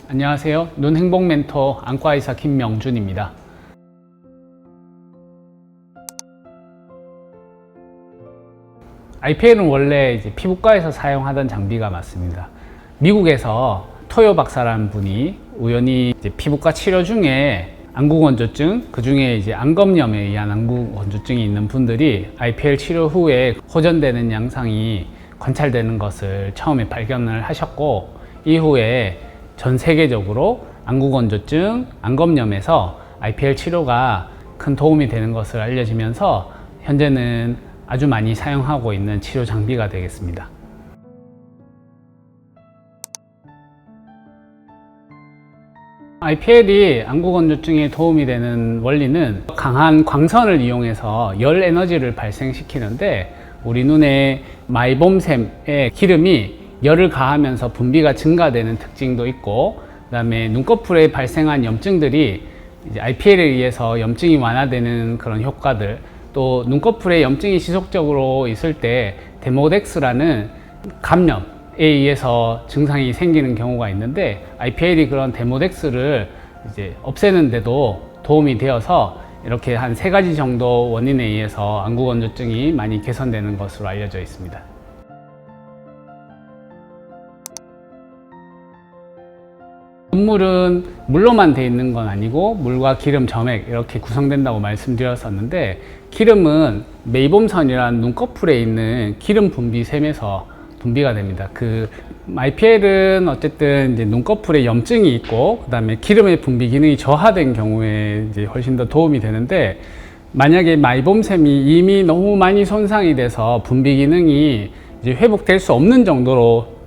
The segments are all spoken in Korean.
안녕하세요. 눈행복 멘토 안과의사 김명준입니다. IPL은 원래 이제 피부과에서 사용하던 장비가 맞습니다. 미국에서 토요 박사라는 분이 우연히 이제 피부과 치료 중에 안구건조증, 그 중에 이제 안검염에 의한 안구건조증이 있는 분들이 IPL 치료 후에 호전되는 양상이 관찰되는 것을 처음에 발견을 하셨고, 이후에 전 세계적으로 안구건조증, 안검염에서 IPL 치료가 큰 도움이 되는 것을 알려지면서 현재는 아주 많이 사용하고 있는 치료 장비가 되겠습니다. IPL이 안구건조증에 도움이 되는 원리는 강한 광선을 이용해서 열 에너지를 발생시키는데, 우리 눈의 마이봄샘의 기름이 열을 가하면서 분비가 증가되는 특징도 있고, 그 다음에 눈꺼풀에 발생한 염증들이 이제 IPL에 의해서 염증이 완화되는 그런 효과들, 또 눈꺼풀에 염증이 지속적으로 있을 때 데모덱스라는 감염에 의해서 증상이 생기는 경우가 있는데, IPL이 그런 데모덱스를 이제 없애는 데도 도움이 되어서 이렇게 한 3가지 정도 원인에 의해서 안구건조증이 많이 개선되는 것으로 알려져 있습니다. 눈물은 물로만 되어 있는 건 아니고 물과 기름, 점액 이렇게 구성된다고 말씀드렸었는데, 기름은 메이봄선이라는 눈꺼풀에 있는 기름 분비샘에서 분비가 됩니다. IPL은 어쨌든 이제 눈꺼풀에 염증이 있고, 그 다음에 기름의 분비 기능이 저하된 경우에 이제 훨씬 더 도움이 되는데, 만약에 마이봄샘이 이미 너무 많이 손상이 돼서 분비 기능이 이제 회복될 수 없는 정도로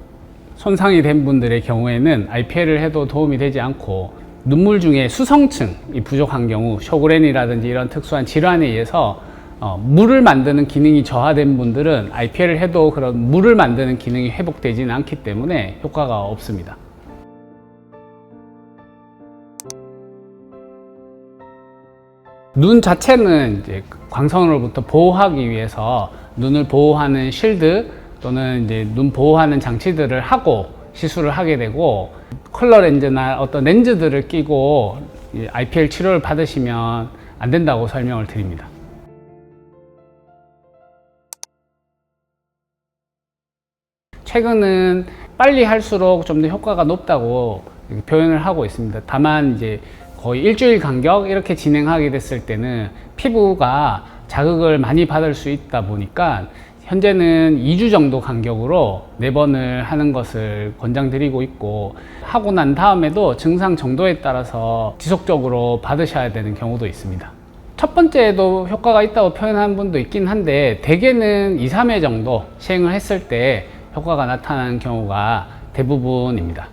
손상이 된 분들의 경우에는 IPL을 해도 도움이 되지 않고, 눈물 중에 수성층이 부족한 경우, 쇼그렌이라든지 이런 특수한 질환에 의해서 물을 만드는 기능이 저하된 분들은 IPL을 해도 그런 물을 만드는 기능이 회복되지는 않기 때문에 효과가 없습니다. 눈 자체는 이제 광선으로부터 보호하기 위해서 눈을 보호하는 실드 또는 이제 눈 보호하는 장치들을 하고 시술을 하게 되고, 컬러 렌즈나 어떤 렌즈들을 끼고 IPL 치료를 받으시면 안 된다고 설명을 드립니다. 최근은 빨리 할수록 좀 더 효과가 높다고 표현을 하고 있습니다. 다만 이제 거의 일주일 간격 이렇게 진행하게 됐을 때는 피부가 자극을 많이 받을 수 있다 보니까 현재는 2주 정도 간격으로 4번을 하는 것을 권장드리고 있고, 하고 난 다음에도 증상 정도에 따라서 지속적으로 받으셔야 되는 경우도 있습니다. 첫 번째에도 효과가 있다고 표현하는 분도 있긴 한데, 대개는 2-3회 정도 시행을 했을 때 효과가 나타나는 경우가 대부분입니다.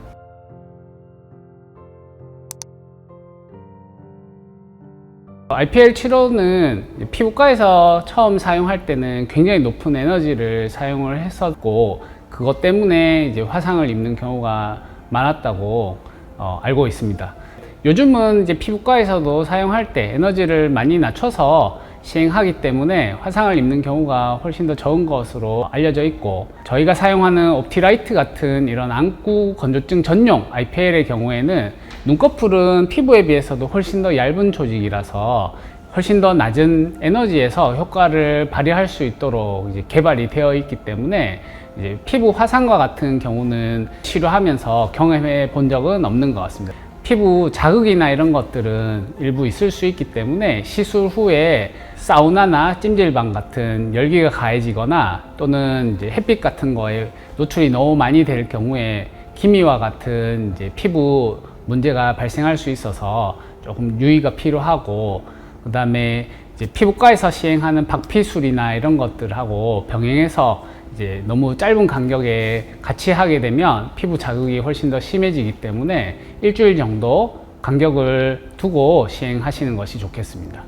IPL 치료는 피부과에서 처음 사용할 때는 굉장히 높은 에너지를 사용을 했었고, 그것 때문에 이제 화상을 입는 경우가 많았다고 알고 있습니다. 요즘은 이제 피부과에서도 사용할 때 에너지를 많이 낮춰서 시행하기 때문에 화상을 입는 경우가 훨씬 더 적은 것으로 알려져 있고, 저희가 사용하는 옵티라이트 같은 이런 안구 건조증 전용 IPL의 경우에는 눈꺼풀은 피부에 비해서도 훨씬 더 얇은 조직이라서 훨씬 더 낮은 에너지에서 효과를 발휘할 수 있도록 이제 개발이 되어 있기 때문에 이제 피부 화상과 같은 경우는 치료하면서 경험해 본 적은 없는 것 같습니다. 피부 자극이나 이런 것들은 일부 있을 수 있기 때문에 시술 후에 사우나나 찜질방 같은 열기가 가해지거나 또는 이제 햇빛 같은 거에 노출이 너무 많이 될 경우에 기미와 같은 이제 피부 문제가 발생할 수 있어서 조금 유의가 필요하고, 그 다음에 이제 피부과에서 시행하는 박피술이나 이런 것들하고 병행해서 이제 너무 짧은 간격에 같이 하게 되면 피부 자극이 훨씬 더 심해지기 때문에 일주일 정도 간격을 두고 시행하시는 것이 좋겠습니다.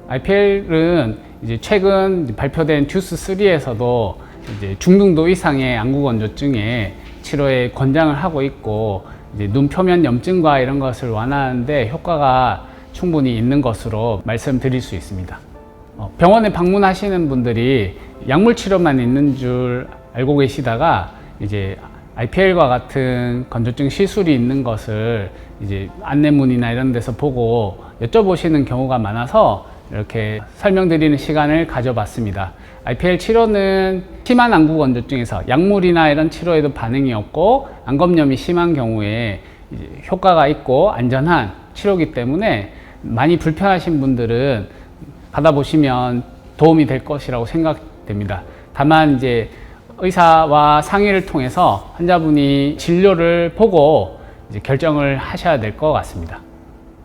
IPL은 이제 최근 발표된 듀스3에서도 이제 중등도 이상의 안구건조증에 치료에 권장을 하고 있고, 이제 눈 표면 염증과 이런 것을 완화하는데 효과가 충분히 있는 것으로 말씀드릴 수 있습니다. 병원에 방문하시는 분들이 약물 치료만 있는 줄 알고 계시다가 이제 IPL과 같은 건조증 시술이 있는 것을 이제 안내문이나 이런 데서 보고 여쭤보시는 경우가 많아서 이렇게 설명드리는 시간을 가져봤습니다. IPL 치료는 심한 안구 건조증에서 약물이나 이런 치료에도 반응이 없고 안검염이 심한 경우에 이제 효과가 있고 안전한 치료이기 때문에 많이 불편하신 분들은 받아보시면 도움이 될 것이라고 생각됩니다. 다만 이제 의사와 상의를 통해서 환자분이 진료를 보고 이제 결정을 하셔야 될 것 같습니다.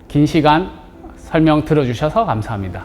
긴 시간 설명 들어주셔서 감사합니다.